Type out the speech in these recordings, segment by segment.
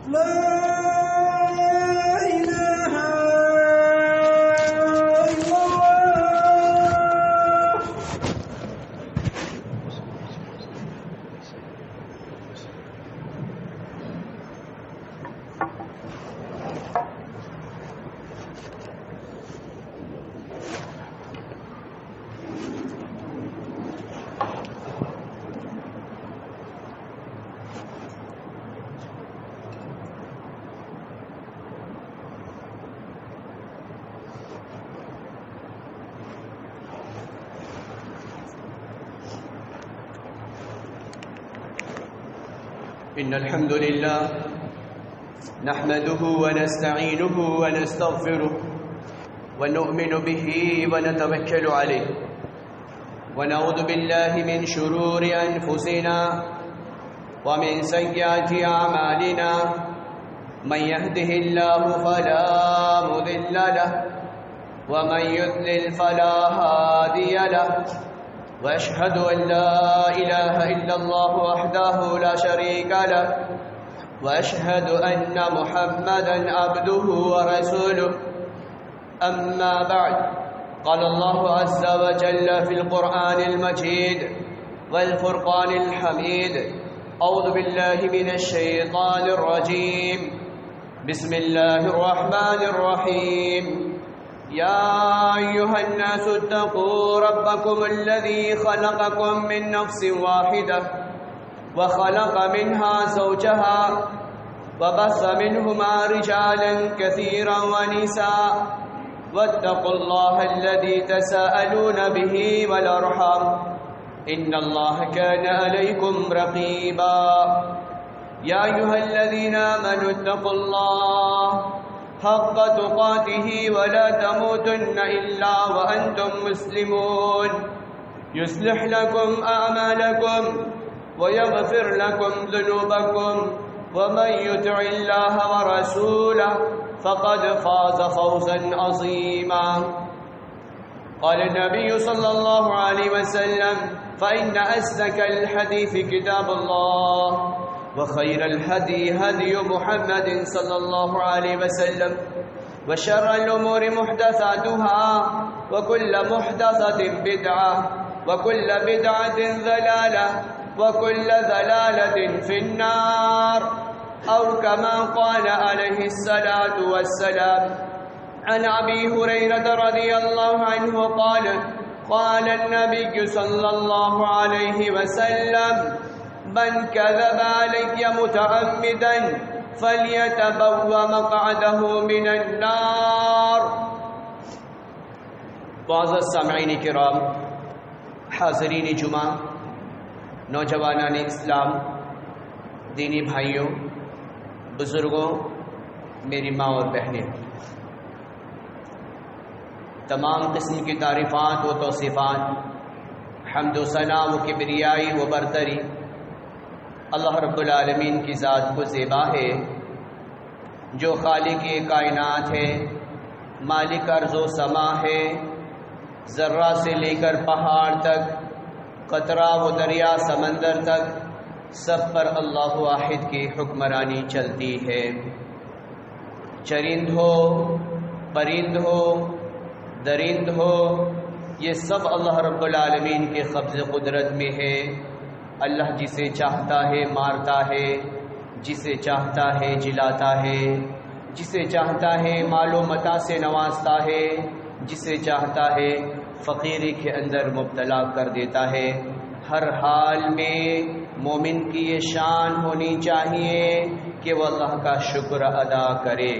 لا إله إلا الله. إن الحمد لله نحمده ونستعينه ونستغفره ونؤمن به ونتوكل عليه ونعوذ بالله من شرور أنفسنا ومن سيئات أعمالنا من يهده الله فلا مضل له ومن يضلل فلا هادي له وأشهد أن لا إله إلا الله وحده لا شريك له وأشهد أن محمدا عبده ورسوله أما بعد قال الله عز وجل في القرآن المجيد والفرقان الحميد أعوذ بالله من الشيطان الرجيم بسم الله الرحمن الرحيم يا أيها الناس اتقوا ربكم الذي خلقكم من نفس واحدة وخلق منها زوجها وبث منهما رجالا كثيرا ونساء واتقوا الله الذي تساءلون به والأرحام إن الله كان عليكم رقيبا يا أيها الذين آمنوا اتقوا الله حق تقاته ولا تموتن إلا وأنتم مسلمون يصلح لكم أعمالكم ويغفر لكم ذنوبكم ومن يطع الله ورسوله فقد فاز فوزا عظيما قال النبي صلى الله عليه وسلم فإن أصدق الحديث كتاب الله وخير الهدي هدي محمد صلى الله عليه وسلم وشر الأمور محدثاتها وكل محدثة بدعة وكل بدعة ضلالة وكل ضلالة في النار أو كما قال عليه الصلاة والسلام عن أبي هريرة رضي الله عنه قال النبي صلى الله عليه وسلم من كذب علي متعمدا فليتبوأ مقعده من النار. معزز سامعین کرام، حاضرین جمعہ، نوجوانان اسلام، دینی بھائیوں، بزرگوں، میری ماں اور بہنیں، تمام قسم کی تعریفات و توصیفات، حمد و ثنا و کبریائی و برتری اللہ رب العالمین کی ذات کو زیبا ہے، جو خالق کائنات ہے، مالک ارض و سما ہے، ذرہ سے لے کر پہاڑ تک، قطرہ و دریا سمندر تک، سب پر اللہ واحد کی حکمرانی چلتی ہے۔ چرند ہو، پرند ہو، درند ہو، یہ سب اللہ رب العالمین کے قبض قدرت میں ہے۔ اللہ جسے چاہتا ہے مارتا ہے، جسے چاہتا ہے جلاتا ہے، جسے چاہتا ہے مال و متاع سے نوازتا ہے، جسے چاہتا ہے فقیری کے اندر مبتلا کر دیتا ہے۔ ہر حال میں مومن کی یہ شان ہونی چاہیے کہ وہ اللہ کا شکر ادا کرے۔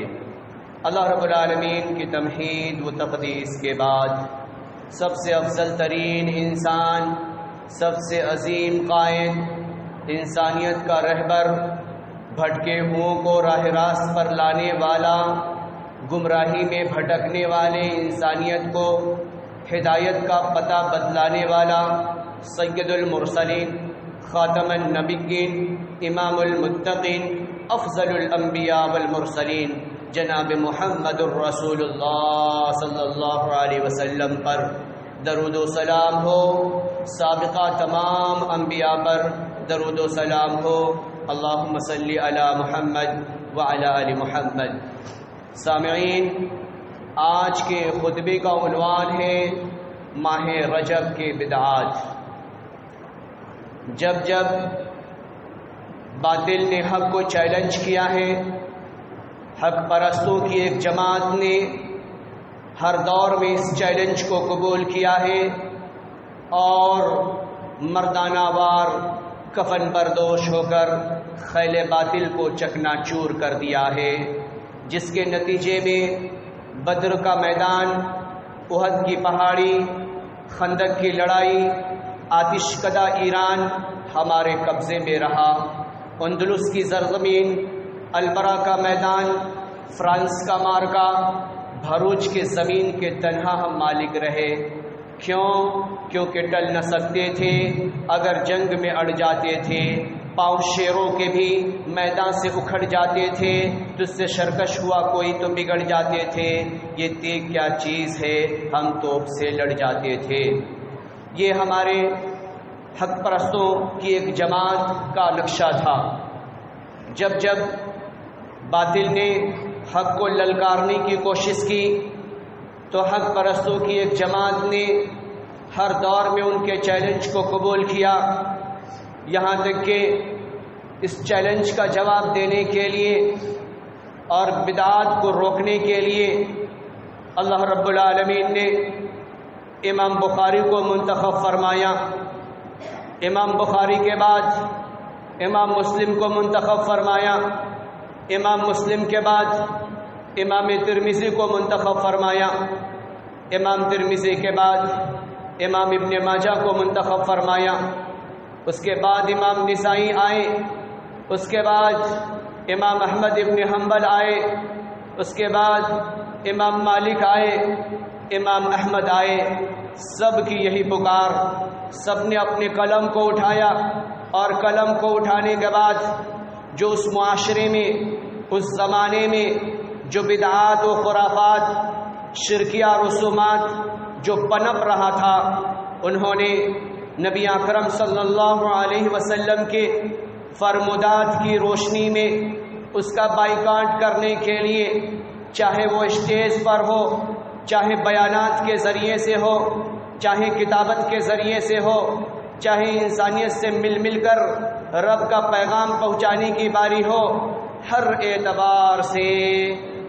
اللہ رب العالمین کی تمحید و تقدیس کے بعد سب سے افضل ترین انسان، سب سے عظیم قائد، انسانیت کا رہبر، بھٹکے ہوئوں کو راہ راست پر لانے والا، گمراہی میں بھٹکنے والے انسانیت کو ہدایت کا پتہ بتلانے والا، سید المرسلین، خاتم النبیین، امام المتقین، افضل الانبیاء والمرسلین، جناب محمد الرسول اللہ صلی اللہ علیہ وسلم پر درود و سلام ہو، سابقہ تمام انبیاء پر درود و سلام ہو۔ اللہم صلی علی محمد وعلی آل محمد۔ سامعین، آج کے خطبے کا عنوان ہے ماہ رجب کے بدعات۔ جب باطل نے حق کو چیلنج کیا ہے، حق پرستوں کی ایک جماعت نے ہر دور میں اس چیلنج کو قبول کیا ہے اور مردانہ وار کفن بردوش ہو کر خیل باطل کو چکنا چور کر دیا ہے، جس کے نتیجے میں بدر کا میدان، احد کی پہاڑی، خندق کی لڑائی، آتش کدہ ایران ہمارے قبضے میں رہا، اندلس کی زرزمین، البرا کا میدان، فرانس کا مارکا، بھروچ کے زمین کے تنہا ہم مالک رہے۔ کیونکہ ٹل نہ سکتے تھے، اگر جنگ میں اڑ جاتے تھے، پاؤں شیروں کے بھی میدان سے اکھڑ جاتے تھے، تجھ سے شرکش ہوا کوئی تو بگڑ جاتے تھے، یہ تیگ کیا چیز ہے، ہم توپ سے لڑ جاتے تھے۔ یہ ہمارے حق پرستوں کی ایک جماعت کا نقشہ تھا۔ جب باطل نے حق کو للکارنے کی کوشش کی تو حق پرستوں کی ایک جماعت نے ہر دور میں ان کے چیلنج کو قبول کیا، یہاں تک کہ اس چیلنج کا جواب دینے کے لیے اور بدعات کو روکنے کے لیے اللہ رب العالمین نے امام بخاری کو منتخب فرمایا، امام بخاری کے بعد امام مسلم کو منتخب فرمایا، امام مسلم کے بعد امام ترمذی کو منتخب فرمایا، امام ترمذی کے بعد امام ابن ماجہ کو منتخب فرمایا، اس کے بعد امام نسائی آئے، اس کے بعد امام احمد ابن حنبل آئے، اس کے بعد امام مالک آئے، امام احمد آئے۔ سب کی یہی پکار، سب نے اپنے قلم کو اٹھایا اور قلم کو اٹھانے کے بعد جو اس معاشرے میں، اس زمانے میں جو بدعات و خرافات، شرکیہ رسومات جو پنپ رہا تھا، انہوں نے نبی اکرم صلی اللہ علیہ وسلم کے فرمودات کی روشنی میں اس کا بائیکاٹ کرنے کے لیے، چاہے وہ اسٹیج پر ہو، چاہے بیانات کے ذریعے سے ہو، چاہے کتابت کے ذریعے سے ہو، چاہے انسانیت سے مل کر رب کا پیغام پہنچانے کی باری ہو، ہر اعتبار سے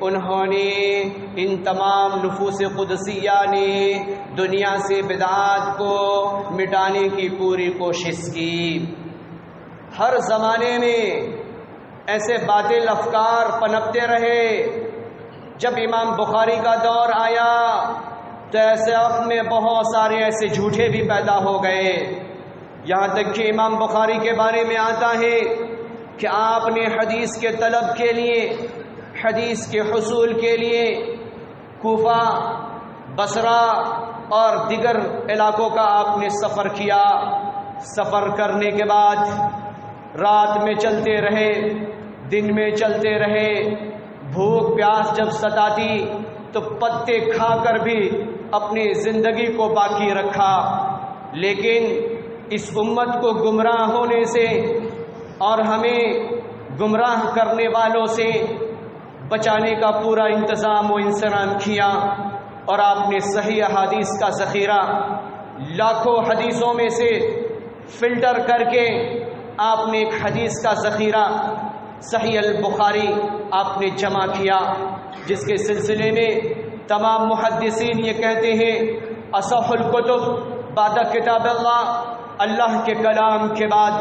انہوں نے ان تمام نفوس قدسیہ نے دنیا سے بدعات کو مٹانے کی پوری کوشش کی۔ ہر زمانے میں ایسے باطل افکار پنپتے رہے۔ جب امام بخاری کا دور آیا تو ایسے وقت میں بہت سارے ایسے جھوٹے بھی پیدا ہو گئے، یہاں تک کہ امام بخاری کے بارے میں آتا ہے کہ آپ نے حدیث کے طلب کے لیے، حدیث کے حصول کے لیے کوفہ، بصرہ اور دیگر علاقوں کا آپ نے سفر کیا۔ سفر کرنے کے بعد رات میں چلتے رہے، دن میں چلتے رہے، بھوک پیاس جب ستاتی تو پتے کھا کر بھی اپنی زندگی کو باقی رکھا، لیکن اس امت کو گمراہ ہونے سے اور ہمیں گمراہ کرنے والوں سے بچانے کا پورا انتظام و انصرام کیا، اور آپ نے صحیح احادیث کا ذخیرہ لاکھوں حدیثوں میں سے فلٹر کر کے آپ نے ایک حدیث کا ذخیرہ صحیح البخاری آپ نے جمع کیا، جس کے سلسلے میں تمام محدثین یہ کہتے ہیں اصح الکتب بعد کتاب اللہ، اللہ کے کلام کے بعد،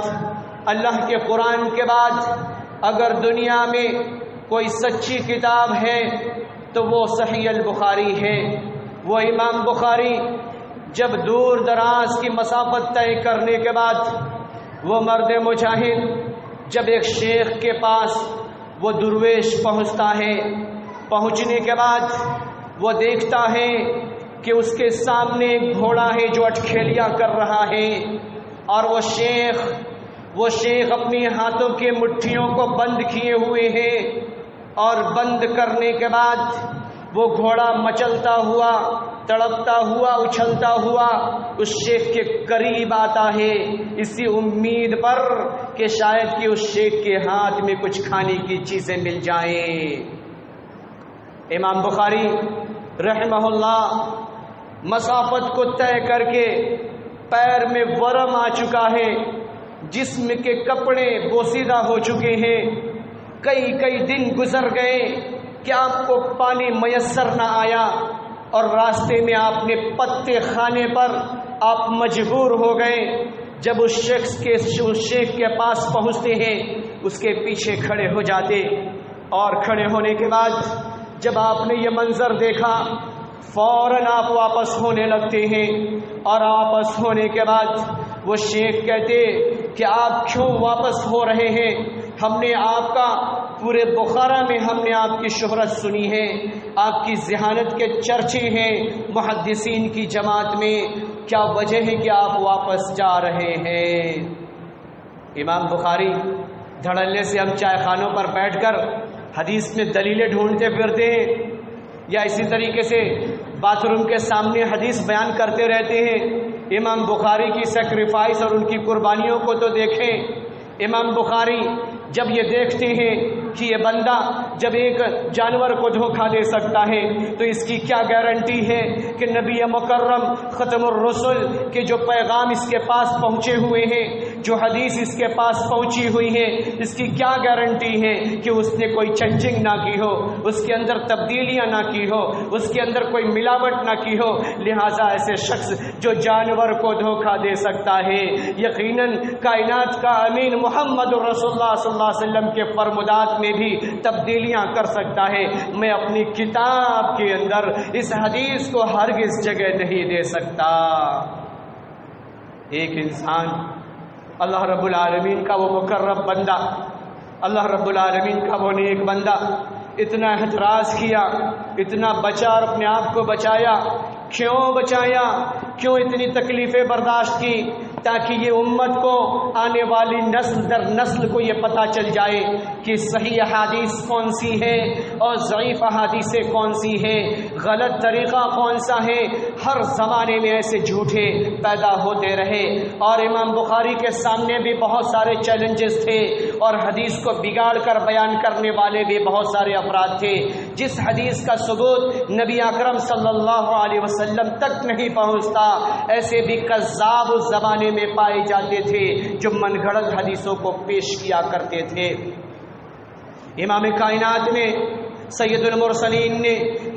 اللہ کے قرآن کے بعد اگر دنیا میں کوئی سچی کتاب ہے تو وہ صحیح البخاری ہے۔ وہ امام بخاری جب دور دراز کی مسافت طے کرنے کے بعد وہ مرد مجاہد جب ایک شیخ کے پاس وہ درویش پہنچتا ہے، پہنچنے کے بعد وہ دیکھتا ہے کہ اس کے سامنے ایک گھوڑا ہے جو اٹکھیلیاں کر رہا ہے، اور وہ شیخ اپنی ہاتھوں کے مٹھیوں کو بند کیے ہوئے ہیں، اور بند کرنے کے بعد وہ گھوڑا مچلتا ہوا تڑپتا ہوا اچھلتا ہوا اس شیخ کے قریب آتا ہے، اسی امید پر کہ شاید کہ اس شیخ کے ہاتھ میں کچھ کھانے کی چیزیں مل جائیں۔ امام بخاری رحمہ اللہ مسافت کو طے کر کے پیر میں ورم آ چکا ہے، جسم کے کپڑے بوسیدہ ہو چکے ہیں، کئی دن گزر گئے کہ آپ کو پانی میسر نہ آیا، اور راستے میں آپ نے پتے کھانے پر آپ مجبور ہو گئے۔ جب اس شیخ کے پاس پہنچتے ہیں، اس کے پیچھے کھڑے ہو جاتے، اور کھڑے ہونے کے بعد جب آپ نے یہ منظر دیکھا فوراً آپ واپس ہونے لگتے ہیں، اور واپس ہونے کے بعد وہ شیخ کہتے کہ آپ کیوں واپس ہو رہے ہیں؟ ہم نے آپ کا پورے بخارا میں ہم نے آپ کی شہرت سنی ہے، آپ کی ذہانت کے چرچے ہیں محدثین کی جماعت میں، کیا وجہ ہے کہ آپ واپس جا رہے ہیں؟ امام بخاری دھڑلے سے ہم چائے خانوں پر بیٹھ کر حدیث میں دلیلیں ڈھونڈتے پھرتے ہیں، یا اسی طریقے سے باتھ روم کے سامنے حدیث بیان کرتے رہتے ہیں۔ امام بخاری کی سیکریفائس اور ان کی قربانیوں کو تو دیکھیں۔ امام بخاری جب یہ دیکھتے ہیں کہ یہ بندہ جب ایک جانور کو دھوکہ دے سکتا ہے تو اس کی کیا گارنٹی ہے کہ نبی مکرم ختم الرسل کے جو پیغام اس کے پاس پہنچے ہوئے ہیں، جو حدیث اس کے پاس پہنچی ہوئی ہے، اس کی کیا گارنٹی ہے کہ اس نے کوئی چینجنگ نہ کی ہو، اس کے اندر تبدیلیاں نہ کی ہو، اس کے اندر کوئی ملاوٹ نہ کی ہو؟ لہٰذا ایسے شخص جو جانور کو دھوکہ دے سکتا ہے، یقیناً کائنات کا امین محمد رسول اللہ صلی اللہ علیہ وسلم کے فرمودات میں بھی تبدیلیاں کر سکتا ہے۔ میں اپنی کتاب کے اندر اس حدیث کو ہرگز جگہ نہیں دے سکتا۔ ایک انسان اللہ رب العالمین کا وہ مقرب بندہ، اللہ رب العالمین کا وہ نیک بندہ، اتنا احتراز کیا، اتنا بچا اور اپنے آپ کو بچایا۔ کیوں بچایا؟ کیوں اتنی تکلیفیں برداشت کی؟ تاکہ یہ امت کو، آنے والی نسل در نسل کو یہ پتہ چل جائے کہ صحیح احادیث کون سی ہے اور ضعیف احادیثیں کون سی ہیں، غلط طریقہ کون سا ہے۔ ہر زمانے میں ایسے جھوٹے پیدا ہوتے رہے، اور امام بخاری کے سامنے بھی بہت سارے چیلنجز تھے، اور حدیث کو بگاڑ کر بیان کرنے والے بھی بہت سارے افراد تھے۔ جس حدیث کا ثبوت نبی اکرم صلی اللہ علیہ وسلم تک نہیں پہنچتا، ایسے بھی کذاب اس زمانے میں پائے جاتے تھے جو من گھڑت حدیثوں کو پیش کیا کرتے تھے۔ امام کائنات نے، سید المرسلین نے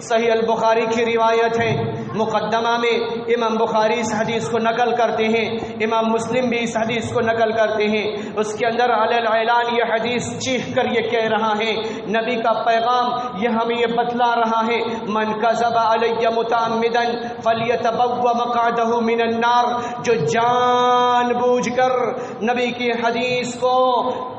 صحیح البخاری کی روایت ہے، مقدمہ میں امام بخاری اس حدیث کو نقل کرتے ہیں، امام مسلم بھی اس حدیث کو نقل کرتے ہیں۔ اس کے اندر علی الاعلان یہ حدیث چیخ کر یہ کہہ رہا ہے، نبی کا پیغام یہ ہمیں یہ بتلا رہا ہے، من کذب علی متعمدا فلیتبوأ مقعدہ من النار، جو جان بوجھ کر نبی کی حدیث کو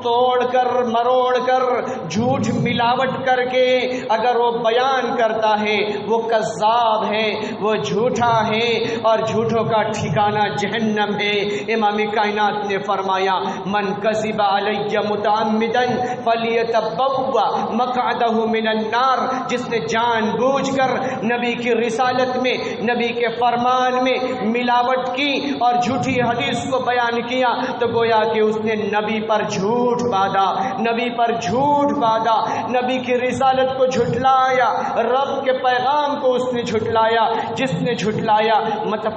توڑ کر مروڑ کر جھوٹ ملاوٹ کر کے اگر وہ بیان کرتا ہے وہ کذاب ہے، وہ جھوٹا ہے، اور جھوٹوں کا ٹھکانہ جہنم ہے۔ امام کائنات نے فرمایا، من کذب علی متعمدا فلیتبوأ مقعدہ من النار، جس نے جان بوجھ کر نبی کی رسالت میں، نبی کے فرمان میں ملاوٹ کی اور جھوٹی حدیث کو بیان کیا، تو گویا کہ اس نے نبی پر جھوٹ باندھا، نبی پر جھوٹ باندھا، نبی کی رسالت کو جھٹلایا، رب کے پیغام کو اس نے جھٹلایا۔ جس نے جھٹلایا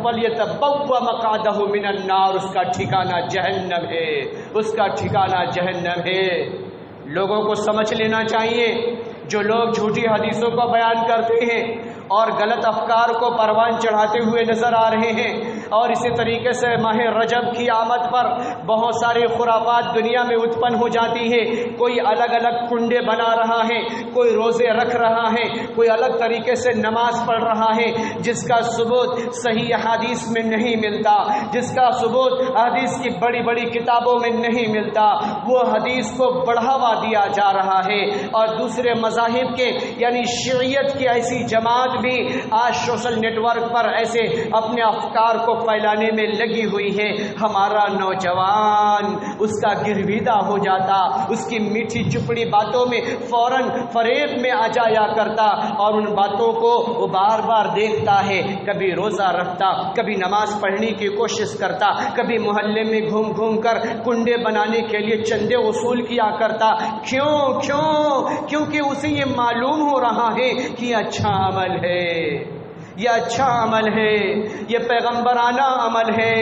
فلیتبوأ مقعدہ من النار، اس کا ٹھکانہ جہنم ہے، اس کا ٹھکانہ جہنم ہے۔ لوگوں کو سمجھ لینا چاہیے، جو لوگ جھوٹی حدیثوں کو بیان کرتے ہیں اور غلط افکار کو پروان چڑھاتے ہوئے نظر آ رہے ہیں، اور اسی طریقے سے ماہ رجب کی آمد پر بہت سارے خرافات دنیا میں اتپن ہو جاتی ہے۔ کوئی الگ الگ کنڈے بنا رہا ہے، کوئی روزے رکھ رہا ہے، کوئی الگ طریقے سے نماز پڑھ رہا ہے، جس کا ثبوت صحیح حدیث میں نہیں ملتا، جس کا ثبوت حدیث کی بڑی بڑی کتابوں میں نہیں ملتا، وہ حدیث کو بڑھاوا دیا جا رہا ہے۔ اور دوسرے مذاہب کے یعنی شیعیت کی ایسی جماعت جماعت بھی آج سوشل نیٹ ورک پر ایسے اپنے افکار کو پھیلانے میں لگی ہوئی ہے، ہمارا نوجوان اس کا گرویدہ ہو جاتا، اس کی میٹھی چپڑی باتوں میں فوراً فریب میں آ جایا کرتا اور ان باتوں کو وہ بار بار دیکھتا ہے، کبھی روزہ رکھتا، کبھی نماز پڑھنے کی کوشش کرتا، کبھی محلے میں گھوم گھوم کر کنڈے بنانے کے لیے چندے وصول کیا کرتا۔ کیونکہ اسے یہ معلوم ہو رہا ہے کہ یہ اچھا عمل ہے، یہ اچھا عمل ہے، یہ پیغمبرانہ عمل ہے،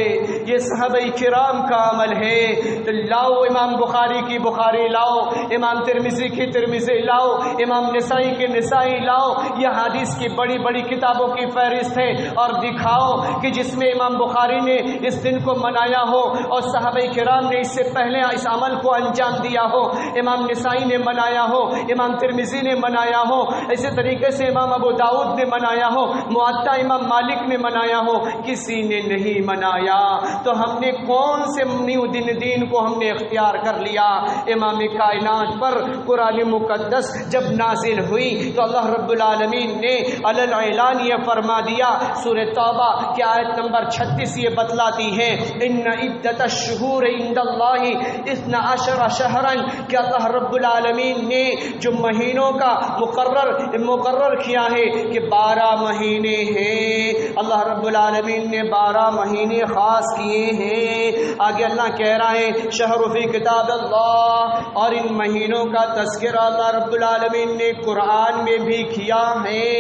یہ صحابہ کرام کا عمل ہے۔ تو لاؤ امام بخاری کی بخاری لاؤ، امام ترمذی کی ترمذی لاؤ، امام نسائی کی نسائی لاؤ، یہ حدیث کی بڑی بڑی کتابوں کی فہرست ہے، اور دکھاؤ کہ جس میں امام بخاری نے اس دن کو منایا ہو اور صحابہ کرام نے اس سے پہلے اس عمل کو انجام دیا ہو، امام نسائی نے منایا ہو، امام ترمذی نے منایا ہو، اسی طریقے سے امام ابو داؤد نے منایا ہو، موطا امام مالک نے منایا ہو، کسی نے نہیں منایا۔ تو ہم نے کون سے نیو دین کو ہم نے اختیار کر لیا؟ امام کائنات پر قرآن مقدس جب نازل ہوئی تو اللہ رب العالمین نے علی الاعلان یہ فرما دیا، سورہ توبہ کی آیت نمبر 36 یہ بتلاتی ہے، ان عدت الشہور عند اللہ 12 شہرا، کہ اللہ رب العالمین نے جو مہینوں کا مقرر کیا ہے کہ 12 مہینے ہیں، اللہ رب العالمین نے 12 مہینے خاص کیے ہیں۔ آگے اللہ کہہ رہا ہے شہر فی کتاب اللہ، اور ان مہینوں کا تذکرہ اللہ رب العالمین نے قرآن میں بھی کیا ہے،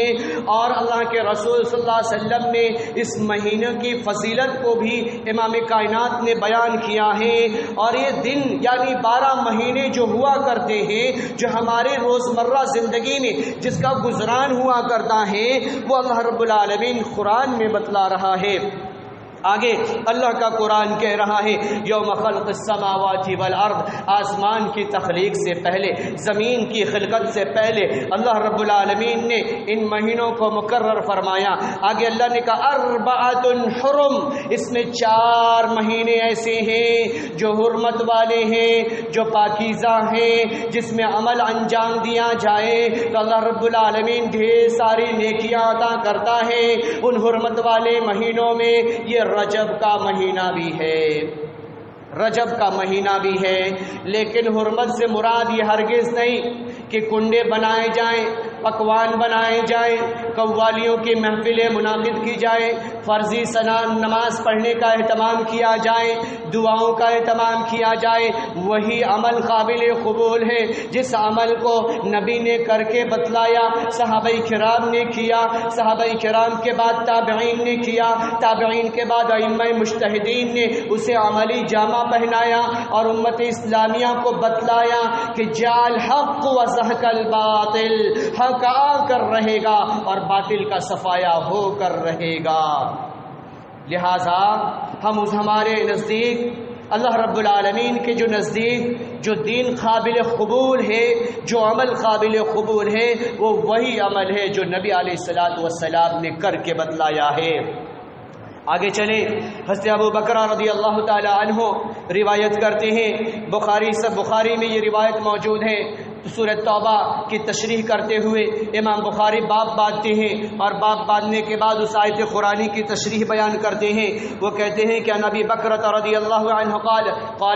اور اللہ کے رسول صلی اللہ علیہ وسلم نے اس مہینے کی فضیلت کو بھی امام کائنات نے بیان کیا ہے۔ اور یہ دن یعنی 12 مہینے جو ہوا کرتے ہیں، جو ہمارے روزمرہ زندگی میں جس کا گزران ہوا کرتا ہے، وہ اللہ رب العالمین قرآن میں بتلا رہا ہے۔ آگے اللہ کا قرآن کہہ رہا ہے یوم خلق السماوات والارض، آسمان کی تخلیق سے پہلے، زمین کی خلقت سے پہلے اللہ رب العالمین نے ان مہینوں کو مقرر فرمایا۔ آگے اللہ نے کہا اربعۃ حرم، اس میں 4 مہینے ایسے ہیں جو حرمت والے ہیں، جو پاکیزہ ہیں، جس میں عمل انجام دیا جائے تو اللہ رب العالمین ڈھیر ساری نیکیاں عطا کرتا ہے۔ ان حرمت والے مہینوں میں یہ رجب کا مہینہ بھی ہے، رجب کا مہینہ بھی ہے، لیکن حرمت سے مراد یہ ہرگز نہیں کہ کنڈے بنائے جائیں، پکوان بنائے جائیں، قوالیوں کی محفلیں منعقد کی جائیں، فرضی نماز پڑھنے کا اہتمام کیا جائے، دعاؤں کا اہتمام کیا جائے، وہی عمل قابل قبول ہے جس عمل کو نبی نے کر کے بتلایا، صحابہ کرام نے کیا، صحابہ کرام کے بعد تابعین نے کیا، تابعین کے بعد ائمہ مجتہدین نے اسے عملی جامہ پہنایا اور امت اسلامیہ کو بتلایا کہ جال حق و زہق الباطل، حق آ کر رہے گا اور باطل کا صفایا ہو کر رہے گا۔ لہذا ہمارے نزدیک اللہ رب العالمین کے جو نزدیک جو دین قابل قبول ہے، جو عمل قابل قبول ہے، وہ وہی عمل ہے جو نبی علیہ الصلوۃ والسلام نے کر کے بتلایا ہے۔ آگے چلیں، حضرت ابو بکر رضی اللہ تعالی عنہ روایت کرتے ہیں، بخاری میں یہ روایت موجود ہے۔ سورہ توبہ کی تشریح کرتے ہوئے امام بخاری باب باندھتے ہیں، اور باب باندھنے کے بعد اس آیت قرآنی کی تشریح بیان کرتے ہیں۔ وہ کہتے ہیں کہ نبی بکر رضی اللہ عنہ قال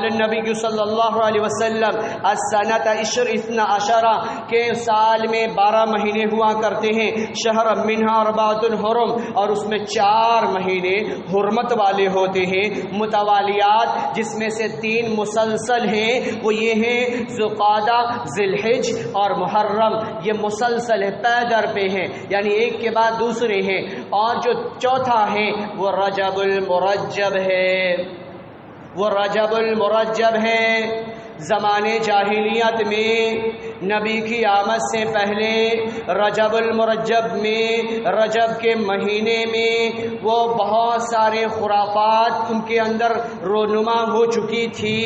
النبی صلی اللہ علیہ وسلم السنۃ 12 کہ سال میں 12 مہینے ہوا کرتے ہیں، شہر منہا 4 حرم، اور اس میں 4 مہینے حرمت والے ہوتے ہیں، متوالیات، جس میں سے 3 مسلسل ہیں، وہ یہ ہیں ذوالقعدہ، ذی الحج اور محرم، یہ مسلسل ہے، پے در پہ ہیں، یعنی ایک کے بعد دوسرے ہیں، اور جو چوتھا ہے وہ رجب المرجب ہے، وہ رجب المرجب ہے۔ زمانے جاہلیت میں نبی کی آمد سے پہلے رجب المرجب میں، رجب کے مہینے میں وہ بہت سارے خرافات ان کے اندر رونما ہو چکی تھی۔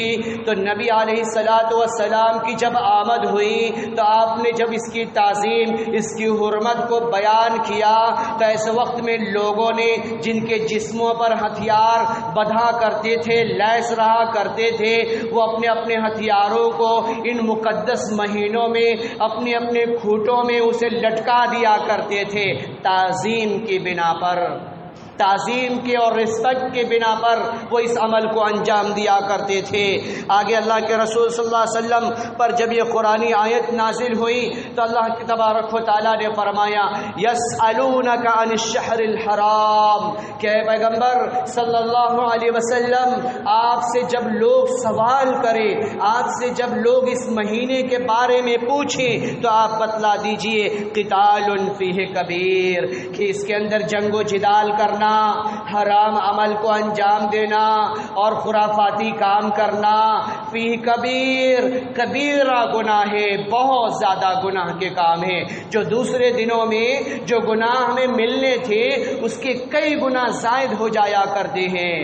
تو نبی علیہ الصلوۃ والسلام کی جب آمد ہوئی تو آپ نے جب اس کی تعظیم، اس کی حرمت کو بیان کیا تو ایسے وقت میں لوگوں نے جن کے جسموں پر ہتھیار بدھا کرتے تھے، لیس رہا کرتے تھے، وہ اپنے اپنے ہتھیاروں کو ان مقدس مہینوں مہینوں میں اپنے اپنے کھوٹوں میں اسے لٹکا دیا کرتے تھے، تعظیم کی بنا پر، تعظیم کے اور رسپیکٹ کے بنا پر وہ اس عمل کو انجام دیا کرتے تھے۔ آگے اللہ کے رسول صلی اللہ علیہ وسلم پر جب یہ قرآنی آیت نازل ہوئی تو اللہ کے تبارک و تعالیٰ نے فرمایا یسألونک عن الشہر الحرام، کہ اے پیغمبر صلی اللہ علیہ وسلم آپ سے جب لوگ سوال کرے، آپ سے جب لوگ اس مہینے کے بارے میں پوچھیں تو آپ بتلا دیجئے قتال فیہ کبیر، کہ اس کے اندر جنگ و جدال کرنا، حرام عمل کو انجام دینا اور خرافاتی کام کرنا، فی کبیر، کبیرہ گناہ ہے، بہت زیادہ گناہ کے کام ہیں، جو دوسرے دنوں میں جو گناہ ہمیں ملنے تھے اس کے کئی گنا زائد ہو جایا کرتے ہیں۔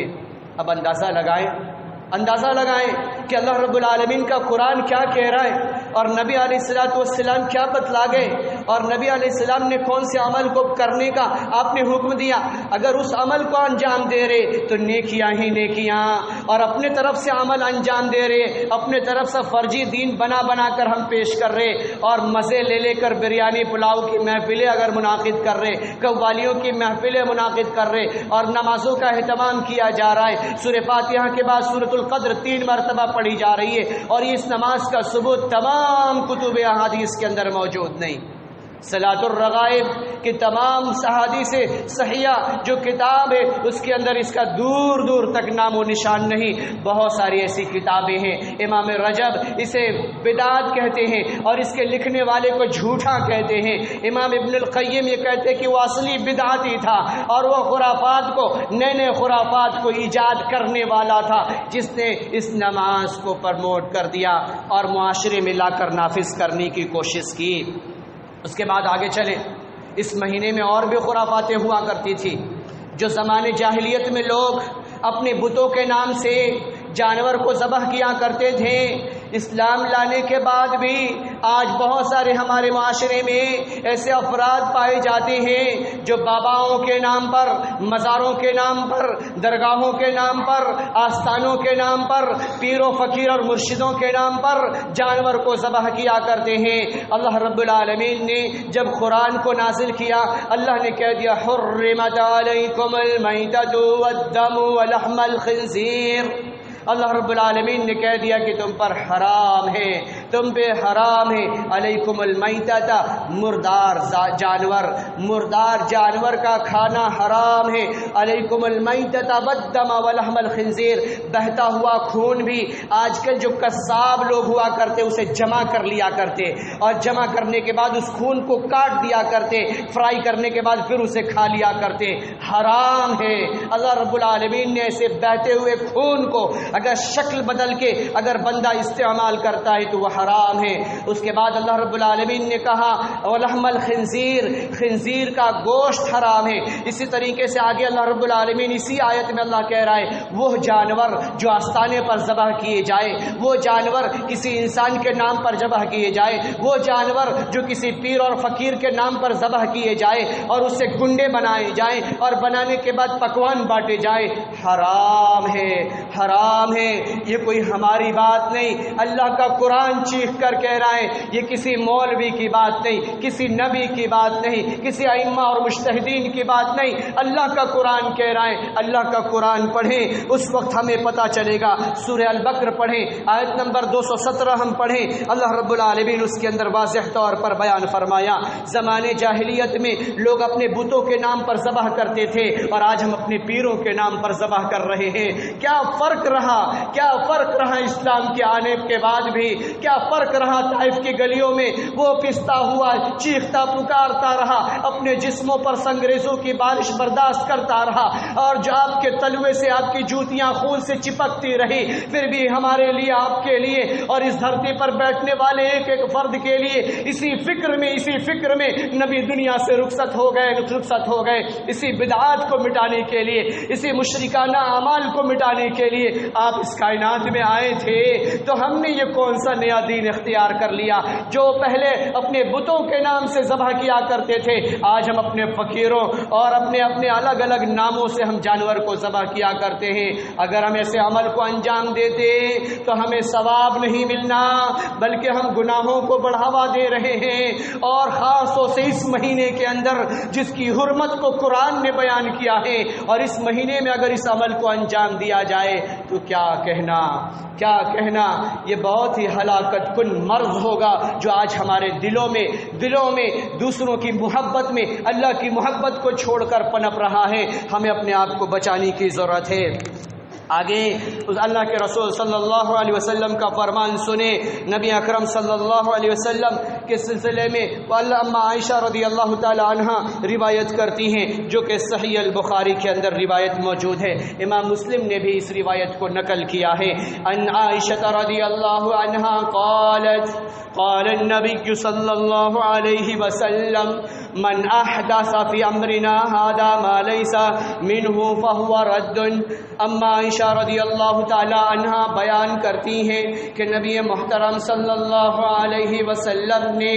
اب اندازہ لگائیں کہ اللہ رب العالمین کا قرآن کیا کہہ رہا ہے اور نبی علیہ السلام کیا بتلا گئے، اور نبی علیہ السلام نے کون سے عمل کو کرنے کا آپ نے حکم دیا۔ اگر اس عمل کو انجام دے رہے تو نیکیاں ہی نیکیاں، اور اپنے طرف سے عمل انجام دے رہے، اپنے طرف سے فرضی دین بنا کر ہم پیش کر رہے، اور مزے لے کر بریانی پلاؤ کی محفلیں اگر منعقد کر رہے، قوالیوں کی محفلیں منعقد کر رہے، اور نمازوں کا اہتمام کیا جا رہا ہے، سورہ فاتحہ کے بعد سورۃ القدر 3 مرتبہ پڑھی جا رہی ہے، اور اس نماز کا ثبوت تمام کتب احادیث کے اندر موجود نہیں۔ صلاۃ الرغائب کے تمام احادیث صحیحہ جو کتاب ہے اس کے اندر اس کا دور دور تک نام و نشان نہیں۔ بہت ساری ایسی کتابیں ہیں، امام رجب اسے بدعت کہتے ہیں اور اس کے لکھنے والے کو جھوٹا کہتے ہیں، امام ابن القیم یہ کہتے ہیں کہ وہ اصلی بدعتی تھا اور وہ خرافات کو، نئے خرافات کو ایجاد کرنے والا تھا، جس نے اس نماز کو پروموٹ کر دیا اور معاشرے میں لا کر نافذ کرنے کی کوشش کی۔ اس کے بعد آگے چلیں، اس مہینے میں اور بھی خرافاتیں ہوا کرتی تھی۔ جو زمانے جاہلیت میں لوگ اپنے بتوں کے نام سے جانور کو ذبح کیا کرتے تھے، اسلام لانے کے بعد بھی آج بہت سارے ہمارے معاشرے میں ایسے افراد پائے جاتے ہیں جو باباؤں کے نام پر، مزاروں کے نام پر، درگاہوں کے نام پر، آستانوں کے نام پر، پیر و فقیر اور مرشدوں کے نام پر جانور کو ذبح کیا کرتے ہیں۔ اللہ رب العالمین نے جب قرآن کو نازل کیا، اللہ نے کہہ دیا حرمت علیکم المیتۃ والدم ولحم الخنزیر، اللہ رب العالمین نے کہہ دیا کہ تم پر حرام ہے، تم پہ حرام ہے، علیکم المیتۃ، مردار جانور کا کھانا حرام ہے، علیکم المیتۃ والدم ولحم الخنزیر، بہتا ہوا خون بھی۔ آج کل جو قصاب لوگ ہوا کرتے اسے جمع کر لیا کرتے، اور جمع کرنے کے بعد اس خون کو کاٹ دیا کرتے، فرائی کرنے کے بعد پھر اسے کھا لیا کرتے، حرام ہے۔ اللہ رب العالمین نے ایسے بہتے ہوئے خون کو اگر شکل بدل کے اگر بندہ استعمال کرتا ہے تو وہ حرام ہے۔ اس کے بعد اللہ رب العالمین نے کہا ولحم الخنزیر، خنزیر کا گوشت حرام ہے۔ اسی طریقے سے آگے اللہ رب العالمین اسی آیت میں اللہ کہہ رہا ہے وہ جانور جو آستانے پر ذبح کیے جائے، وہ جانور کسی انسان کے نام پر ذبح کیے جائے، وہ جانور جو کسی پیر اور فقیر کے نام پر ذبح کیے جائے اور اس سے گنڈے بنائے جائیں اور بنانے کے بعد پکوان بانٹے جائیں، حرام ہے، حرام ہے۔ یہ کوئی ہماری بات نہیں، اللہ کا قرآن چیخ کر کہہ رہا ہے، یہ کسی مولوی کی بات نہیں، کسی نبی کی بات نہیں، کسی ائمہ اور مجتہدین کی بات نہیں، اللہ کا قرآن کہہ رہا ہے۔ اللہ کا قرآن پڑھیں، اس وقت ہمیں پتہ چلے گا۔ سورہ البقرہ پڑھیں، آیت نمبر 217 ہم پڑھیں، اللہ رب العالمین اس کے اندر واضح طور پر بیان فرمایا زمانے جاہلیت میں لوگ اپنے بتوں کے نام پر ذبح کرتے تھے اور آج ہم اپنے پیروں کے نام پر ذبح کر رہے ہیں۔ کیا فرق رہا اسلام کے آنے کے بعد بھی؟ کیا فرق رہا؟ طائف کی گلیوں میں وہ پستا ہوا چیختا پکارتا رہا، اپنے جسموں پر سنگریزوں کی بارش برداشت کرتا رہا، اور جو آپ کے تلوے سے آپ کی جوتیاں خون سے چپکتی رہی، پھر بھی ہمارے لیے، آپ کے لیے اور اس دھرتی پر بیٹھنے والے ایک ایک فرد کے لیے اسی فکر میں نبی دنیا سے رخصت ہو گئے، اسی بدعات کو مٹانے کے لیے، اسی مشرکانہ اعمال کو مٹانے کے لیے آپ اس کائنات میں آئے تھے۔ تو ہم نے یہ کون سا نیا دین اختیار کر لیا. جو پہلے اپنے بتوں کے نام سے ذبح کیا کرتے تھے آج ہم اپنے فقیروں اور اپنے الگ الگ ناموں سے ہم جانور کو ذبح کیا کرتے ہیں. اگر ہم ایسے عمل کو انجام دیتے تو ہمیں ثواب نہیں ملنا بلکہ ہم گناہوں کو بڑھاوا دے رہے ہیں. اور خاص طور سے اس مہینے کے اندر جس کی حرمت کو قرآن نے بیان کیا ہے اور اس مہینے میں اگر اس عمل کو انجام دیا جائے تو کیا کہنا. یہ بہت ہی ہلاکت کن مرض ہوگا جو آج ہمارے دلوں میں دوسروں کی محبت میں اللہ کی محبت کو چھوڑ کر پنپ رہا ہے. ہمیں اپنے آپ کو بچانے کی ضرورت ہے. آگے اللہ کے رسول صلی اللہ علیہ وسلم کا فرمان سنے. نبی اکرم صلی اللہ علیہ وسلم کے سلسلے میں اما عائشہ رضی اللہ تعالی عنہا روایت کرتی ہیں جو کہ صحیح البخاری کے اندر روایت موجود ہے. امام مسلم نے بھی اس روایت کو نقل کیا ہے. ان عائشہ رضی اللہ عنہا قال النبی صلی اللہ علیہ وسلم من احدث فی امرنا هذا ما ليس منه فهو رد. اما عائشہ رضی اللہ تعالی عنہا بیان کرتی ہیں کہ نبی محترم صلی اللہ علیہ وسلم نے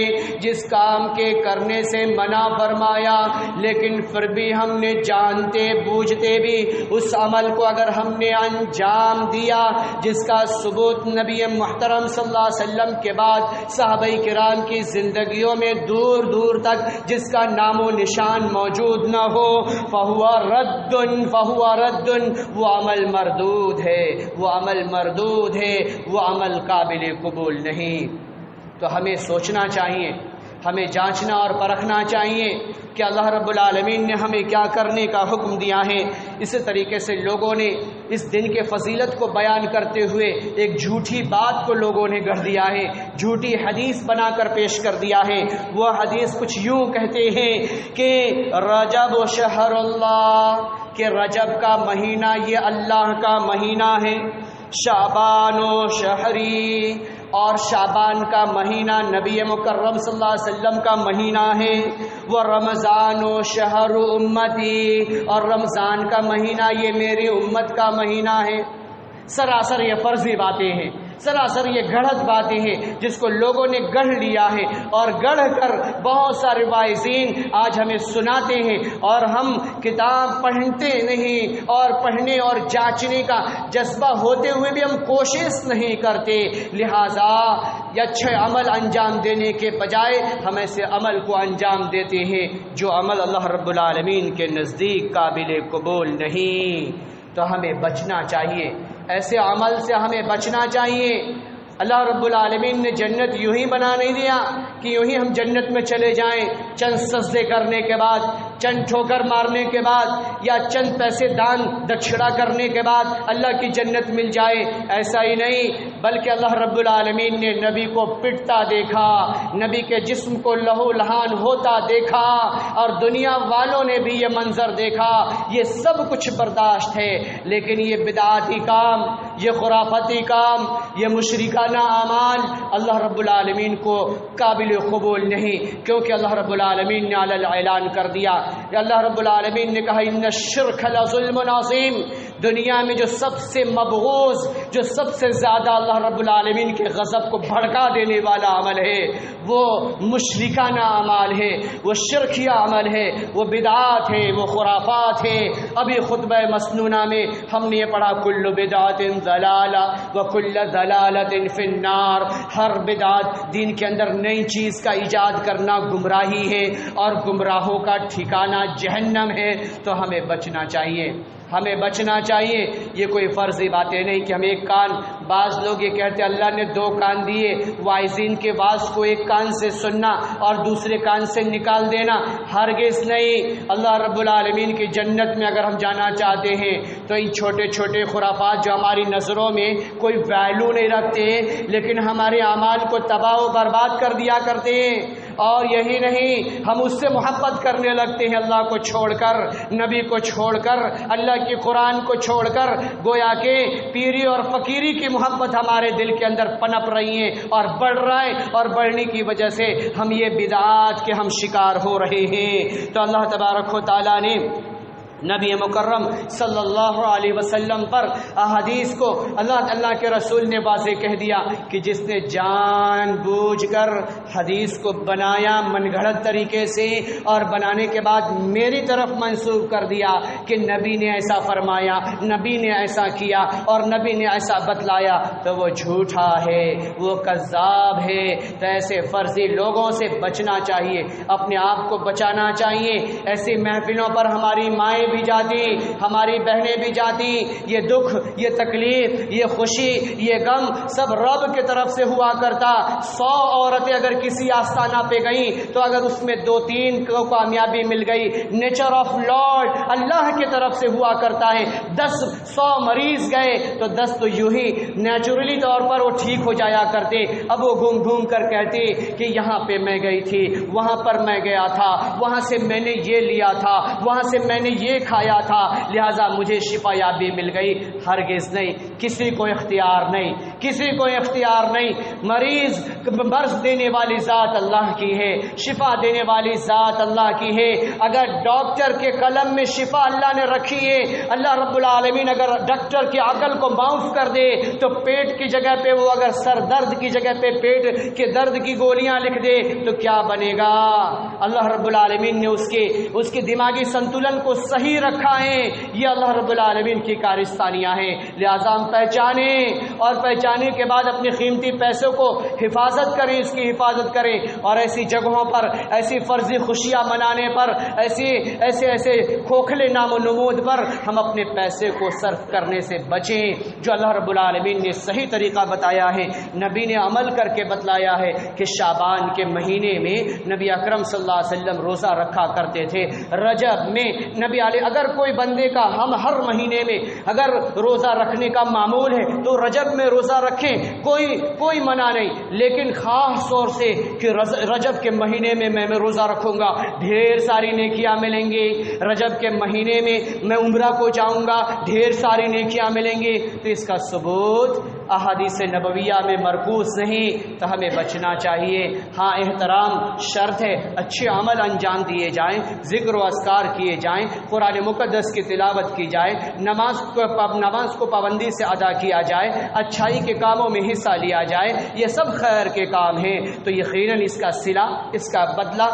جس کام کے کرنے سے منع فرمایا لیکن پھر بھی ہم نے جانتے بوجھتے بھی اس عمل کو اگر ہم نے انجام دیا جس کا ثبوت نبی محترم صلی اللہ علیہ وسلم کے بعد صحابہ کرام کی زندگیوں میں دور دور تک جس کا نام و نشان موجود نہ ہو فہو رد. وہ عمل مردود ہے. وہ عمل قابل قبول نہیں. تو ہمیں سوچنا چاہیے, ہمیں جانچنا اور پرکھنا چاہیے کہ اللہ رب العالمین نے ہمیں کیا کرنے کا حکم دیا ہے. اسی طریقے سے لوگوں نے اس دن کے فضیلت کو بیان کرتے ہوئے ایک جھوٹی بات کو لوگوں نے گڑھ دیا ہے, جھوٹی حدیث بنا کر پیش کر دیا ہے. وہ حدیث کچھ یوں کہتے ہیں کہ رجب و شہر اللہ, کہ رجب کا مہینہ یہ اللہ کا مہینہ ہے. شعبان و شہری, اور شعبان کا مہینہ نبی مکرم صلی اللہ علیہ وسلم کا مہینہ ہے. وہ رمضان و شہر امتی, اور رمضان کا مہینہ یہ میری امت کا مہینہ ہے. سراسر یہ فرضی باتیں ہیں, سراسر یہ گڑھت باتیں ہیں جس کو لوگوں نے گڑھ لیا ہے اور گڑھ کر بہت سارے واعظین آج ہمیں سناتے ہیں اور ہم کتاب پڑھتے نہیں اور پڑھنے اور جانچنے کا جذبہ ہوتے ہوئے بھی ہم کوشش نہیں کرتے. لہذا یہ اچھے عمل انجام دینے کے بجائے ہم ایسے عمل کو انجام دیتے ہیں جو عمل اللہ رب العالمین کے نزدیک قابل قبول نہیں. تو ہمیں بچنا چاہیے, ایسے عمل سے ہمیں بچنا چاہیے. اللہ رب العالمین نے جنت یوں ہی بنا نہیں دیا کہ یوں ہی ہم جنت میں چلے جائیں چند سجدے کرنے کے بعد, چند ٹھوکر مارنے کے بعد یا چند پیسے دان دکھشڑا کرنے کے بعد اللہ کی جنت مل جائے. ایسا ہی نہیں, بلکہ اللہ رب العالمین نے نبی کو پٹتا دیکھا, نبی کے جسم کو لہو لہان ہوتا دیکھا اور دنیا والوں نے بھی یہ منظر دیکھا. یہ سب کچھ برداشت ہے, لیکن یہ بدعاتی کام, یہ خرافتی کام, یہ مشرکانہ اعمال اللہ رب العالمین کو قابل قبول نہیں, کیونکہ اللہ رب العالمین نے اعلان کر دیا. اللہ رب العالمین نے کہا ان الشرک لظلم عظیم. دنیا میں جو سب سے مبغوض, جو سب سے زیادہ اللہ رب العالمین کے غضب کو بھڑکا دینے والا عمل ہے وہ مشرکانہ اعمال ہے, وہ شرکیہ عمل ہے, وہ بدعات ہے, وہ خرافات ہے. ابھی خطبہ مسنونہ میں ہم نے یہ پڑھا کل بدعت ضلالہ وکل ضلالۃ فی النار. ہر بدعت دین کے اندر نئی چیز کا ایجاد کرنا گمراہی ہے اور گمراہوں کا ٹھکانہ جہنم ہے. تو ہمیں بچنا چاہیے, ہمیں بچنا چاہیے. یہ کوئی فرضی باتیں نہیں کہ ہم ایک کان, بعض لوگ یہ کہتے اللہ نے دو کان دیے, واعظین کے واعظ کو ایک کان سے سننا اور دوسرے کان سے نکال دینا. ہرگز نہیں. اللہ رب العالمین کی جنت میں اگر ہم جانا چاہتے ہیں تو ان چھوٹے چھوٹے خرافات جو ہماری نظروں میں کوئی ویلو نہیں رکھتے لیکن ہمارے اعمال کو تباہ و برباد کر دیا کرتے ہیں. اور یہی نہیں, ہم اس سے محبت کرنے لگتے ہیں اللہ کو چھوڑ کر, نبی کو چھوڑ کر, اللہ کی قرآن کو چھوڑ کر. گویا کہ پیری اور فقیری کی محبت ہمارے دل کے اندر پنپ رہی ہے اور بڑھ رہا ہے, اور بڑھنے کی وجہ سے ہم یہ بدعات کے ہم شکار ہو رہے ہیں. تو اللہ تبارک و تعالیٰ نے نبی مکرم صلی اللہ علیہ وسلم پر احادیث کو اللہ کے رسول نے واضح کہہ دیا کہ جس نے جان بوجھ کر حدیث کو بنایا من گھڑت طریقے سے اور بنانے کے بعد میری طرف منسوب کر دیا کہ نبی نے ایسا فرمایا، نبی نے ایسا کیا اور نبی نے ایسا بتلایا، تو وہ جھوٹا ہے، وہ کذاب ہے۔ تو ایسے فرضی لوگوں سے بچنا چاہیے، اپنے آپ کو بچانا چاہیے۔ ایسی محفلوں پر ہماری مائیں بھی جاتی، ہماری بہنیں بھی جاتی، یہ دکھ، یہ تکلیف، یہ خوشی، یہ غم سب رب کی طرف سے ہوا کرتا۔ 100 عورتیں اگر کسی آستانہ پہ گئیں تو اگر اس میں 2-3 کو کامیابی مل گئی، نیچر آف لارڈ اللہ کی طرف سے ہوا کرتا ہے۔ 100 مریض گئے تو 10 تو یوں ہی نیچرلی طور پر وہ ٹھیک ہو جایا کرتے۔ اب وہ گھوم گھوم کر کہتے کہ یہاں پہ میں گئی تھی، وہاں پر میں گیا تھا، وہاں سے میں نے یہ لیا تھا، وہاں سے میں نے یہ کھایا تھا، لہذا مجھے شفا یابی مل گئی۔ ہرگز نہیں، کسی کو اختیار نہیں، کسی کو اختیار نہیں۔ مرض دینے والی ذات اللہ کی ہے، شفا دینے والی ذات اللہ کی ہے۔ اگر ڈاکٹر کے قلم میں شفا اللہ نے رکھی ہے، اللہ رب العالمین اگر ڈاکٹر کی عقل کو معاف کر دے تو پیٹ کی جگہ پہ وہ اگر سر درد کی جگہ پہ پیٹ کے درد کی گولیاں لکھ دے تو کیا بنے گا؟ اللہ رب العالمین نے اس کے دماغی سنتولن کو صحیح رکھا ہے۔ یہ اللہ رب العالمین کی کارستانیاں ہیں۔ لہذا ہم پہچانیں اور پہچانے کے بعد اپنے قیمتی پیسوں کو حفاظت کریں، اس کی حفاظت کریں، اور ایسی جگہوں پر ایسی فرضی خوشیاں منانے پر ایسے کھوکھلے نام و نمود پر ہم اپنے پیسے کو صرف کرنے سے بچیں جو اللہ رب العالمین نے صحیح طریقہ بتایا ہے، نبی نے عمل کر کے بتلایا ہے کہ شعبان کے مہینے میں نبی اکرم صلی اللہ علیہ وسلم روزہ رکھا کرتے تھے۔ رجب میں نبی علیہ اگر کوئی بندے کا ہم ہر مہینے میں اگر روزہ رکھنے کا معمول ہے تو رجب میں روزہ رکھیں، کوئی منع نہیں، لیکن خاص طور سے کہ رجب کے مہینے میں میں روزہ رکھوں گا، ڈھیر ساری نیکیاں ملیں گی۔ رجب کے مہینے میں میں عمرہ کو جاؤں گا، ڈھیر ساری نیکیاں ملیں گی۔ تو اس کا ثبوت احادیث نبویہ میں مرکوز نہیں، تو ہمیں بچنا چاہیے۔ ہاں احترام شرط ہے، اچھے عمل انجام دیے جائیں، ذکر و اذکار کیے جائیں، قرآن مقدس کی تلاوت کی جائے، نماز کو پابندی سے ادا کیا جائے، اچھائی کے کاموں میں حصہ لیا جائے، یہ سب خیر کے کام ہیں۔ تو یقیناً اس کا صلہ، اس کا بدلہ